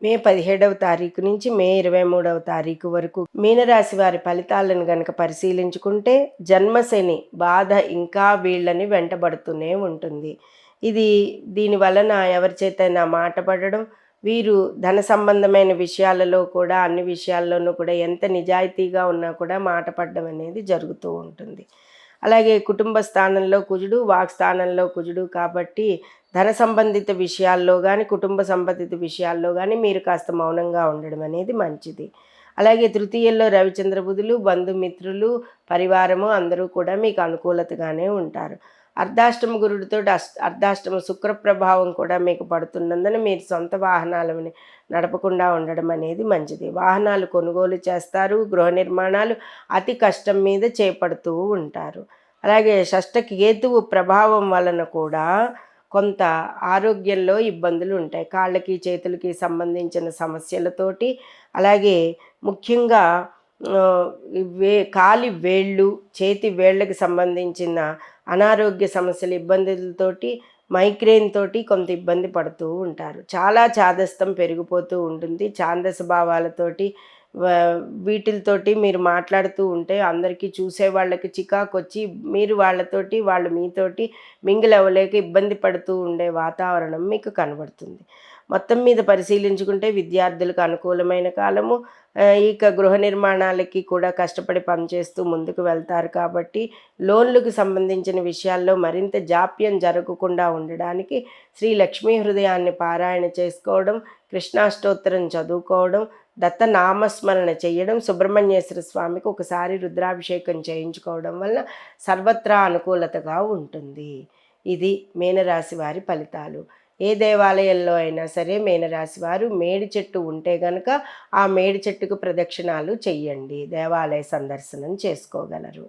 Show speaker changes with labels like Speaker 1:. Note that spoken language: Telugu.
Speaker 1: మే 17వ తారీఖు నుంచి మే 23వ తారీఖు వరకు మీనరాశి వారి ఫలితాలను గనక పరిశీలించుకుంటే జన్మశని బాధ ఇంకా వీళ్ళని వెంటబడుతూనే ఉంటుంది. ఇది దీని వలన ఎవరి చేతైనా మాట పడడం, వీరు ధన సంబంధమైన విషయాలలో కూడా అన్ని విషయాల్లోనూ కూడా ఎంత నిజాయితీగా ఉన్నా కూడా మాట పడడం అనేది జరుగుతూ ఉంటుంది. అలాగే కుటుంబ స్థానంలో కుజుడు, వాక్ స్థానంలో కుజుడు కాబట్టి ధన సంబంధిత విషయాల్లో గానీ, కుటుంబ సంబంధిత విషయాల్లో గానీ మీరు కాస్త మౌనంగా ఉండడం అనేది మంచిది. అలాగే తృతీయంలో రవిచంద్ర బుధులు, బంధుమిత్రులు, పరివారము అందరూ కూడా మీకు అనుకూలతగానే ఉంటారు. అర్ధాష్టమ గురుడితోటి అర్ధాష్టమ శుక్ర ప్రభావం కూడా మీకు పడుతున్నందున మీరు సొంత వాహనాలని నడపకుండా ఉండడం అనేది మంచిది. వాహనాలు కొనుగోలు చేస్తారు. గృహ నిర్మాణాలు అతి కష్టం మీద చేపడుతూ ఉంటారు. అలాగే షష్ఠ కేతువు ప్రభావం వలన కూడా కొంత ఆరోగ్యంలో ఇబ్బందులు ఉంటాయి. కాళ్ళకి చేతులకి సంబంధించిన సమస్యలతోటి, అలాగే ముఖ్యంగా కాలి వేళ్ళు, చేతి వేళ్ళకి సంబంధించిన అనారోగ్య సమస్యలు, ఇబ్బందులతోటి, మైగ్రేన్ తోటి కొంత ఇబ్బంది పడుతూ ఉంటారు. చాలా చాదస్తం పెరిగిపోతూ ఉంటుంది. ఛాందస భావాలతోటి వీటితోటి మీరు మాట్లాడుతూ ఉంటే అందరికీ చూసే వాళ్ళకి చికాకొచ్చి మీరు వాళ్ళతోటి, వాళ్ళు మీతోటి మింగిల్ అవ్వలేక ఇబ్బంది పడుతూ ఉండే వాతావరణం మీకు కనబడుతుంది. మొత్తం మీద పరిశీలించుకుంటే విద్యార్థులకు అనుకూలమైన కాలము. ఇక గృహ నిర్మాణాలకి కూడా కష్టపడి పనిచేస్తూ ముందుకు వెళ్తారు కాబట్టి లోన్లకు సంబంధించిన విషయాల్లో మరింత జాప్యం జరగకుండా ఉండడానికి శ్రీ లక్ష్మీ హృదయాన్ని పారాయణ చేసుకోవడం, కృష్ణాష్టోత్తరం చదువుకోవడం, దత్త నామస్మరణ చేయడం, సుబ్రహ్మణ్యేశ్వర స్వామికి ఒకసారి రుద్రాభిషేకం చేయించుకోవడం వల్ల సర్వత్రా అనుకూలతగా ఉంటుంది. ఇది మీనరాశి వారి ఫలితాలు. ఏ దేవాలయంలో అయినా సరే మీనరాశి వారు మేడి చెట్టు ఉంటే గనక ఆ మేడి చెట్టుకు ప్రదక్షిణాలు చెయ్యండి. దేవాలయ సందర్శనం చేసుకోగలరు.